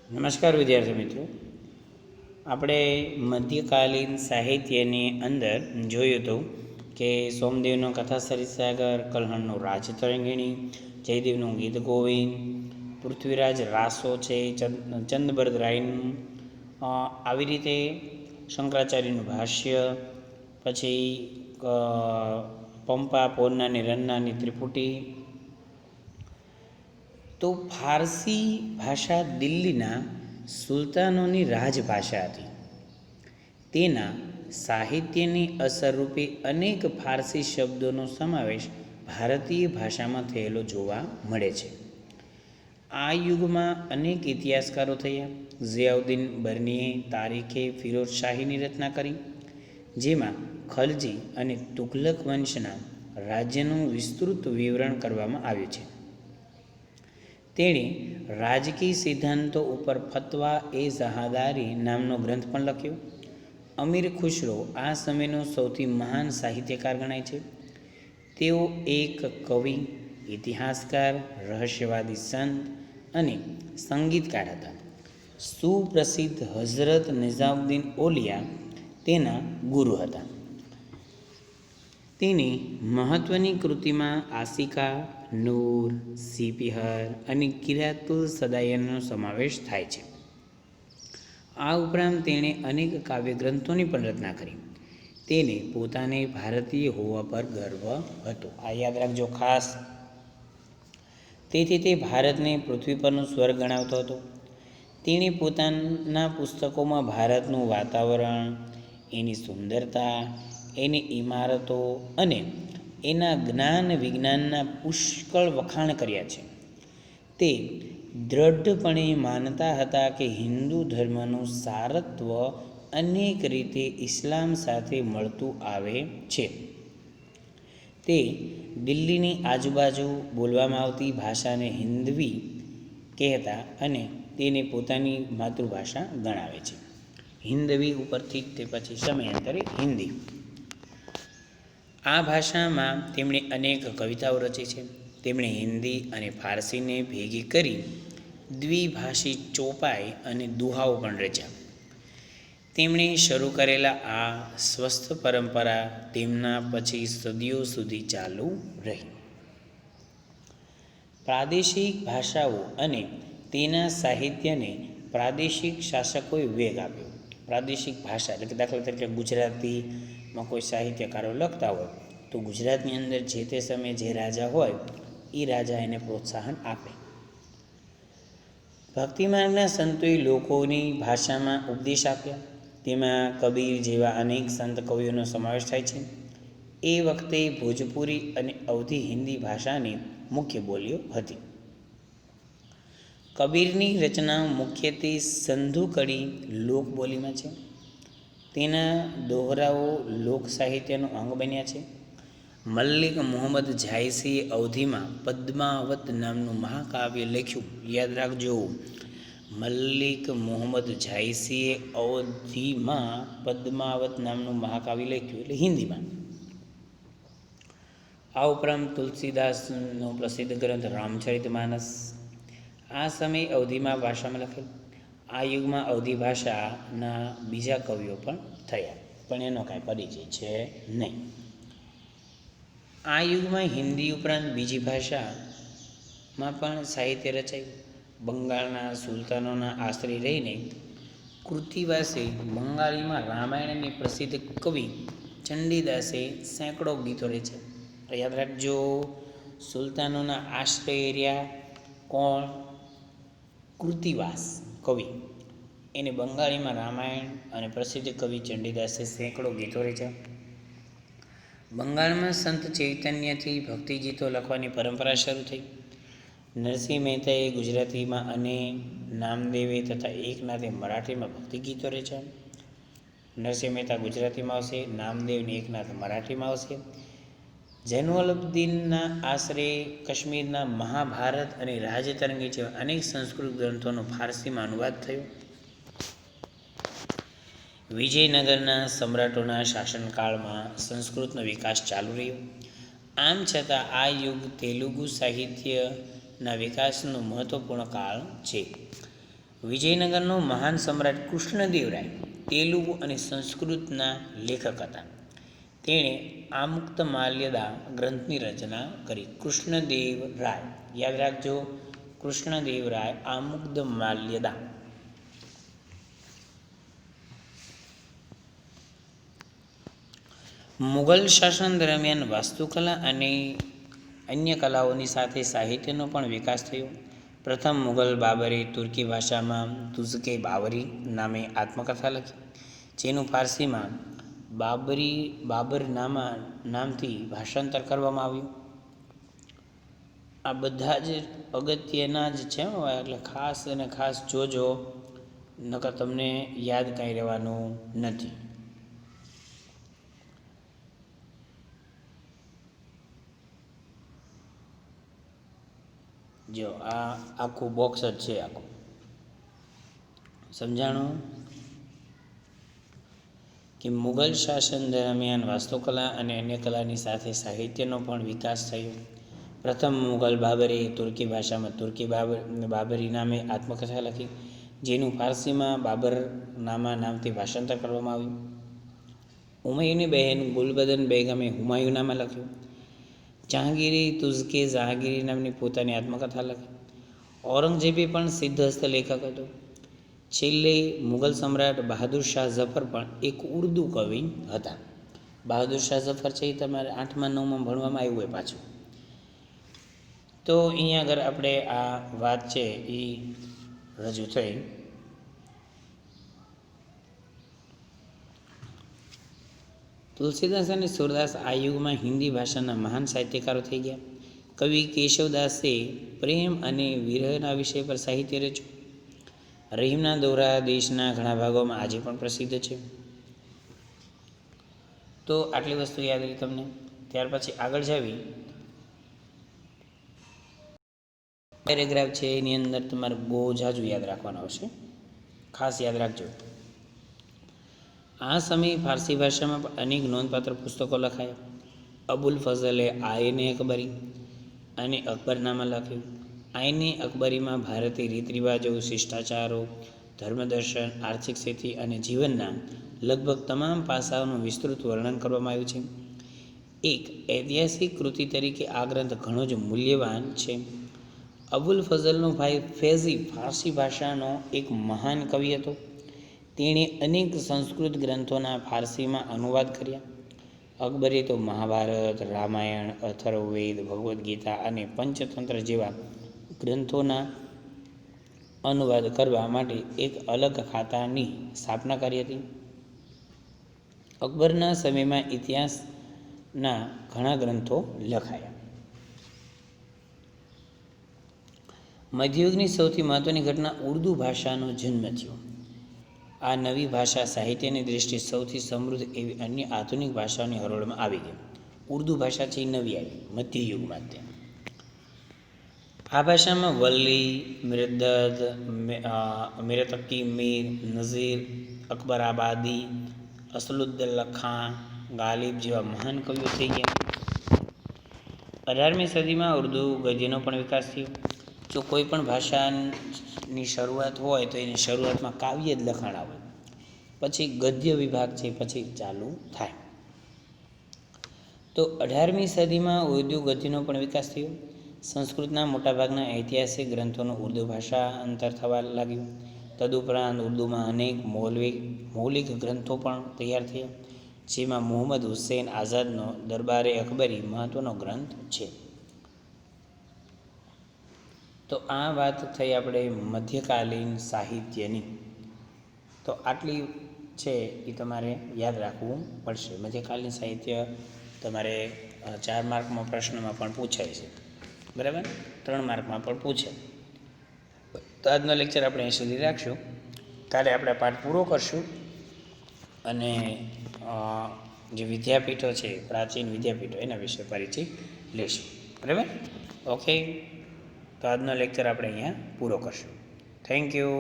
નમસ્કાર વિદ્યાર્થી મિત્રો, આપણે મધ્યકાલીન સાહિત્યની અંદર જોયું હતું કે સોમદેવનો કથા સરિસાગર, કલ્હણનો રાજતરંગિણી, જયદેવનું ગીત ગોવિંદ, પૃથ્વીરાજ રાસો છે, ચંદબરદરાયનું, આવી રીતે શંકરાચાર્યનું ભાષ્ય, પછી પંપા પોરનાની રન્નાની ત્રિપુટી. તો ફારસી ભાષા દિલ્હીના સુલતાનોની રાજભાષા હતી. તેના સાહિત્યની અસરરૂપે અનેક ફારસી શબ્દોનો સમાવેશ ભારતીય ભાષામાં થયેલો જોવા મળે છે. આ યુગમાં અનેક ઇતિહાસકારો થયા. ઝિયાઉદ્દીન બર્નીએ તારીખે ફિરોઝ શાહીની રચના કરી, જેમાં ખલજી અને તુઘલક વંશના રાજ્યનું વિસ્તૃત વિવરણ કરવામાં આવ્યું છે. તેણે રાજકીય સિદ્ધાંતો ઉપર ફતવા એ જહાદારી નામનો ગ્રંથ પણ લખ્યો. અમીર ખુશરો આ સમયનો સૌથી મહાન સાહિત્યકાર ગણાય છે. તેઓ એક કવિ, ઇતિહાસકાર, રહસ્યવાદી સંત અને સંગીતકાર હતા. સુપ્રસિદ્ધ હઝરત નિઝામુદ્દીન ઓલિયા તેના ગુરુ હતા. તેની મહત્ત્વની કૃતિમાં આશિકા, નૂર, સિપિહર અને કિરાતુલ સદાયરનો સમાવેશ થાય છે. આ ઉપરાંત તેણે અનેક કાવ્યગ્રંથોની પણ રચના કરી. તેને પોતાને ભારતીય હોવા પર ગર્વ હતો. આ યાદ રાખજો ખાસ. તેથી તે ભારતને પૃથ્વી પરનું સ્વર્ગ ગણાવતો હતો. તેણે પોતાના પુસ્તકોમાં ભારતનું વાતાવરણ, એની સુંદરતા, એની ઇમારતો અને એના જ્ઞાન વિજ્ઞાનના પુષ્કળ વખાણ કર્યા છે. તે દૃઢપણે માનતા હતા કે હિન્દુ ધર્મનું સારત્વ અનેક રીતે ઇસ્લામ સાથે મળતું આવે છે. તે દિલ્હીની આજુબાજુ બોલવામાં આવતી ભાષાને હિન્દવી કહેતા અને તેને પોતાની માતૃભાષા ગણાવે છે. હિન્દવી ઉપરથી તે પછી સમયાંતરે હિન્દી. આ ભાષામાં તેમણે અનેક કવિતાઓ રચી છે. તેમણે હિન્દી અને ફારસીને ભેગી કરી દ્વિભાષી ચોપાઈ અને દુહાઓ પણ રચ્યા. તેમણે શરૂ કરેલા આ સ્વસ્થ પરંપરા તેમના પછી સદીઓ સુધી ચાલુ રહી. પ્રાદેશિક ભાષાઓ અને તેના સાહિત્યને પ્રાદેશિક શાસકોએ વેગ આપ્યો. પ્રાદેશિક ભાષા એટલે કે દાખલા તરીકે ગુજરાતીમાં કોઈ સાહિત્યકારો લખતા હોય તો ગુજરાતની અંદર જે તે સમયે જે રાજા હોય એ રાજા એને પ્રોત્સાહન આપે. ભક્તિમાર્ગના સંતોએ લોકોની ભાષામાં ઉપદેશ આપ્યા. તેમાં કબીર જેવા અનેક સંત કવિઓનો સમાવેશ થાય છે. એ વખતે ભોજપુરી અને અવધી હિન્દી ભાષાની મુખ્ય બોલીઓ હતી. કબીરની રચનાઓ મુખ્યત્વે સંધુ કડી લોકબોલીમાં છે. તેના દોહરાઓ લોક સાહિત્યનો અંગ બન્યા છે. મલ્લિક મુહમ્મદ જાયસીએ અવધીમાં પદ્માવત નામનું મહાકાવ્ય લખ્યું. યાદ રાખજો, મલ્લિક મુહમ્મદ જાયસીએ અવધીમાં પદ્માવત નામનું મહાકાવ્ય લખ્યું, એટલે હિન્દીમાં. આ ઉપરાંત તુલસીદાસનો પ્રસિદ્ધ ગ્રંથ રામચરિતમાનસ આ સમયે અવધીમાં ભાષામાં લખેલ. આ યુગમાં અવધી ભાષાના બીજા કવિઓ પણ થયા, પણ એનો કાંઈ પરિચય છે નહીં. આ યુગમાં હિન્દી ઉપરાંત બીજી ભાષામાં પણ સાહિત્ય રચાયું. બંગાળના સુલતાનોના આશ્રય રહીને કૃતિવાસે બંગાળીમાં રામાયણની પ્રસિદ્ધ કવિ ચંડીદાસે સેંકડો ગીતો રચ્યા. યાદ રાખજો, સુલતાનોના આશ્રય રહ્યા કોણ? કૃતિવાસ કવિ. એને બંગાળીમાં રામાયણ અને પ્રસિદ્ધ કવિ ચંડીદાસે સેંકડો ગીતો રચ્યા. બંગાળમાં સંત ચૈતન્યથી ભક્તિ ગીતો લખવાની પરંપરા શરૂ થઈ. નરસિંહ મહેતાએ ગુજરાતીમાં અને નામદેવે તથા એકનાથે મરાઠીમાં ભક્તિ ગીતો રચ્યા. નરસિંહ મહેતા ગુજરાતીમાં આવશે, નામદેવ અને એકનાથ મરાઠીમાં આવશે. જૈનુલાબ્દીનના આશરે કાશ્મીરના મહાભારત અને રાજતરંગી જેવા અનેક સંસ્કૃત ગ્રંથોનો ફારસીમાં અનુવાદ થયો. વિજયનગરના સમ્રાટોના શાસનકાળમાં સંસ્કૃતનો વિકાસ ચાલુ રહ્યો. આમ છતાં આ યુગ તેલુગુ સાહિત્યના વિકાસનો મહત્વપૂર્ણ કાળ છે. વિજયનગરનો મહાન સમ્રાટ કૃષ્ણદેવરાય તેલુગુ અને સંસ્કૃતના લેખક હતા. તેણે આમુક્તમાલ્યદા ગ્રંથની રચના કરી. કૃષ્ણદેવરાય, યાદ રાખજો, કૃષ્ણદેવરાય આમુક્તમાલ્યદા. મુગલ શાસન દરમિયાન વાસ્તુકલા અને અન્ય કલાઓની સાથે સાહિત્યનો પણ વિકાસ થયો. પ્રથમ મુગલ બાબરે તુર્કી ભાષામાં તુઝકે બાવરી નામે આત્મકથા લખી, જેનું ફારસીમાં બાબરનામા નામથી ભાષાંતર કરવામાં આવ્યું. આ બધા જ અગત્યના જ છે, એટલે ખાસ અને ખાસ જોજો, નકર તમને યાદ કાંઈ રહેવાનું નથી. જો આ આખું બોક્સ જ છે, આખું સમજાણું કે મુગલ શાસન દરમિયાન વાસ્તુકલા અને અન્ય કલાની સાથે સાહિત્યનો પણ વિકાસ થયો. પ્રથમ મુગલ બાબરે તુર્કી ભાષામાં બાબરી નામે આત્મકથા લખી, જેનું ફારસીમાં બાબરનામા નામથી ભાષાંતર કરવામાં આવ્યું. હુમાયુની બહેન ગુલબદન બેગમે હુમાયુનામા લખ્યું. જહાંગીરી તુઝકે જહાંગીરી નામની પોતાની આત્મકથા લખી. ઔરંગઝેબે પણ સિદ્ધહસ્ત લેખક હતો. છેલ્લે મુગલ સમ્રાટ બહાદુર શાહ ઝફર પણ એક ઉર્દુ કવિ હતા. બહાદુર શાહ ઝફર છે એ તમારે 8મા 9માં ભણવામાં આવ્યું હોય પાછું. તો અહીંયા આગળ આપણે આ વાત છે એ રજૂ થઈ. તુલસીદાસ અને સુરદાસ આ યુગમાં હિન્દી ભાષાના મહાન સાહિત્યકારો થઈ ગયા. કવિ કેશવદાસે પ્રેમ અને વિરહના વિષય પર સાહિત્ય રચ્યું. રહીમના દોરા દેશના ઘણા ભાગોમાં આજે પણ પ્રસિદ્ધ છે. તો આટલી વસ્તુ યાદ રહી તમને. ત્યાર પછી આગળ જાવી, પેરેગ્રાફ છે એની અંદર તમારે બહુ જાજુ યાદ રાખવાનું આવશે, ખાસ યાદ રાખજો. આ સમયે ફારસી ભાષામાં પણ અનેક નોંધપાત્ર પુસ્તકો લખાયા. અબુલ ફઝલે આયને અકબરી અને અકબરનામા લખ્યું. આયને અકબરીમાં ભારતીય રીત રિવાજો, શિષ્ટાચારો, ધર્મદર્શન, આર્થિક સ્થિતિ અને જીવનના લગભગ તમામ પાસાઓનું વિસ્તૃત વર્ણન કરવામાં આવ્યું છે. એક ઐતિહાસિક કૃતિ તરીકે આ ગ્રંથ ઘણો જ મૂલ્યવાન છે. અબુલ ફઝલનો ભાઈ ફૈઝી ફારસી ભાષાનો એક મહાન કવિ હતો. તેણે અનેક સંસ્કૃત ગ્રંથોના ફારસીમાં અનુવાદ કર્યા. અકબરે તો મહાભારત, રામાયણ, અથર્વવેદ, ભગવદ્ ગીતા અને પંચતંત્ર જેવા ગ્રંથોના અનુવાદ કરવા માટે એક અલગ ખાતાની સ્થાપના કરી હતી. અકબરના સમયમાં ઇતિહાસના ઘણા ગ્રંથો લખાયા. મધ્યયુગની સૌથી મહત્વની ઘટના ઉર્દુ ભાષાનો જન્મ થયો. આ નવી ભાષા સાહિત્યની દૃષ્ટિએ સૌથી સમૃદ્ધ એવી અન્ય આધુનિક ભાષાઓની હરોળમાં આવી ગઈ. ઉર્દુ ભાષા છે એ નવી આવી મધ્યયુગમાં. તે આ ભાષામાં વલ્લી, મિરદદ, મિરતકી મીર, નઝીર, અકબરાબાદી, અસલુદ્દૌલા ખાન, ગાલિબ જેવા મહાન કવિઓ થઈ ગયા. 18મી સદીમાં ઉર્દુ ગદ્યનો પણ વિકાસ થયો. જો કોઈ પણ ભાષાની શરૂઆત હોય તો એની શરૂઆતમાં કાવ્ય જ લખાણ આવે, પછી ગદ્ય વિભાગ છે પછી ચાલુ થાય. તો 18મી સદીમાં ઉર્દુ ગદ્યનો પણ વિકાસ થયો. સંસ્કૃતના મોટાભાગના ઐતિહાસિક ગ્રંથોનું ઉર્દુ ભાષાંતર થવા લાગ્યું. તદુપરાંત ઉર્દુમાં અનેક મૌલિક ગ્રંથો પણ તૈયાર થયા, જેમાં મુહમ્મદ હુસૈન આઝાદનો દરબારે અકબરી મહત્વનો ગ્રંથ છે. તો આ વાત થઈ આપણે મધ્યકાલીન સાહિત્યની. તો આટલી છે એ તમારે યાદ રાખવું પડશે. મધ્યકાલીન સાહિત્ય તમારે 4 માર્કમાં પ્રશ્નમાં પણ પૂછાય છે, બરાબર, 3 માર્કમાં પણ પૂછે. તો આજનો લેક્ચર આપણે અહીં સુધી રાખશું. કાલે આપણે પાઠ પૂરો કરશું અને જે વિદ્યાપીઠો છે, પ્રાચીન વિદ્યાપીઠો, એના વિશે પરિચય લેશું, બરાબર. ઓકે, તો આજનો લેક્ચર આપણે અહીંયા પૂરો કરશું. Thank you.